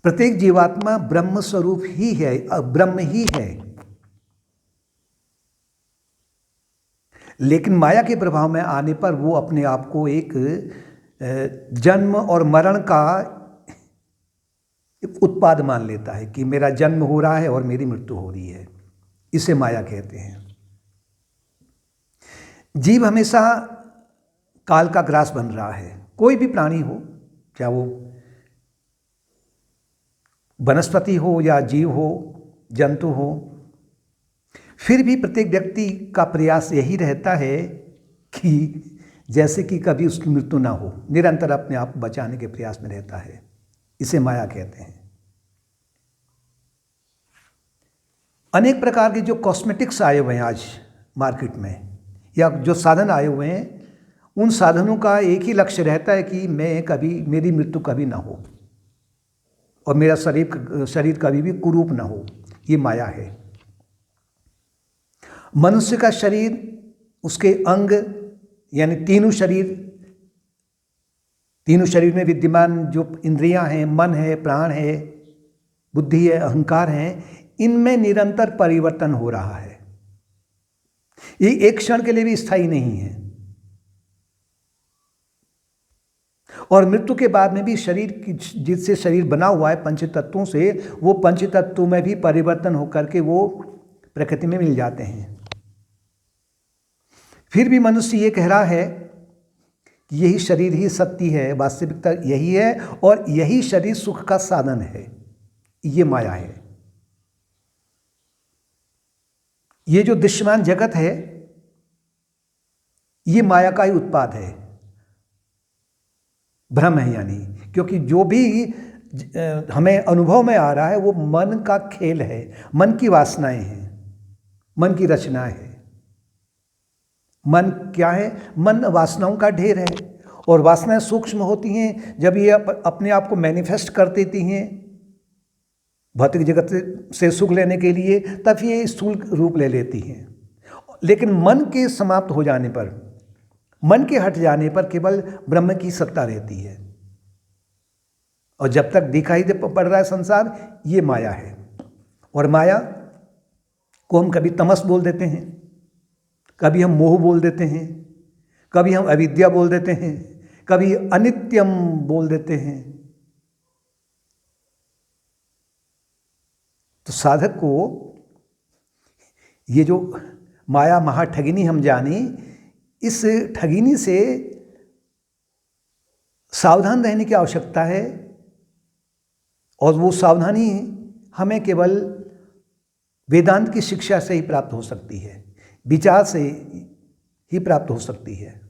प्रत्येक जीवात्मा ब्रह्म स्वरूप ही है, ब्रह्म ही है। लेकिन माया के प्रभाव में आने पर वो अपने आप को एक जन्म और मरण का उत्पाद मान लेता है कि मेरा जन्म हो रहा है और मेरी मृत्यु हो रही है। इसे माया कहते हैं। जीव हमेशा काल का ग्रास बन रहा है। कोई भी प्राणी हो, चाहे वो वनस्पति हो या जीव हो, जंतु हो, फिर भी प्रत्येक व्यक्ति का प्रयास यही रहता है कि जैसे कि कभी उसकी मृत्यु ना हो, निरंतर अपने आप को बचाने के प्रयास में रहता है। इसे माया कहते हैं। अनेक प्रकार के जो कॉस्मेटिक्स आए हुए हैं आज मार्केट में, या जो साधन आए हुए हैं, उन साधनों का एक ही लक्ष्य रहता है कि मेरी मृत्यु कभी ना हो और मेरा शरीर कभी भी कुरूप ना हो। ये माया है। मनुष्य का शरीर, उसके अंग यानी तीनों शरीर में विद्यमान जो इंद्रियां हैं, मन है, प्राण है, बुद्धि है, अहंकार है, इनमें निरंतर परिवर्तन हो रहा है। ये एक क्षण के लिए भी स्थायी नहीं है। और मृत्यु के बाद में भी शरीर जिससे शरीर बना हुआ है पंच तत्वों से, वो पंच तत्वों में भी परिवर्तन होकर के वो प्रकृति में मिल जाते हैं। फिर भी मनुष्य ये कह रहा है कि यही शरीर ही सत्य है, वास्तविकता यही है और यही शरीर सुख का साधन है। ये माया है। ये जो दृश्यमान जगत है, ये माया का ही उत्पाद है, भ्रम है। यानी क्योंकि जो भी हमें अनुभव में आ रहा है वो मन का खेल है, मन की वासनाएं हैं, मन की रचनाएं हैं। मन क्या है? मन वासनाओं का ढेर है। और वासनाएं सूक्ष्म होती हैं। जब ये अपने आप को मैनिफेस्ट कर देती हैं भौतिक जगत से सुख लेने के लिए, तब ये स्थूल रूप ले लेती हैं। लेकिन मन के समाप्त हो जाने पर, मन के हट जाने पर केवल ब्रह्म की सत्ता रहती है। और जब तक दिखाई पड़ रहा है संसार, ये माया है। और माया को हम कभी तमस बोल देते हैं, कभी हम मोह बोल देते हैं, कभी हम अविद्या बोल देते हैं, कभी अनित्यम बोल देते हैं। तो साधक को ये जो माया महाठगिनी हम जाने, इस ठगिनी से सावधान रहने की आवश्यकता है। और वो सावधानी हमें केवल वेदांत की शिक्षा से ही प्राप्त हो सकती है, विचार से ही प्राप्त हो सकती है।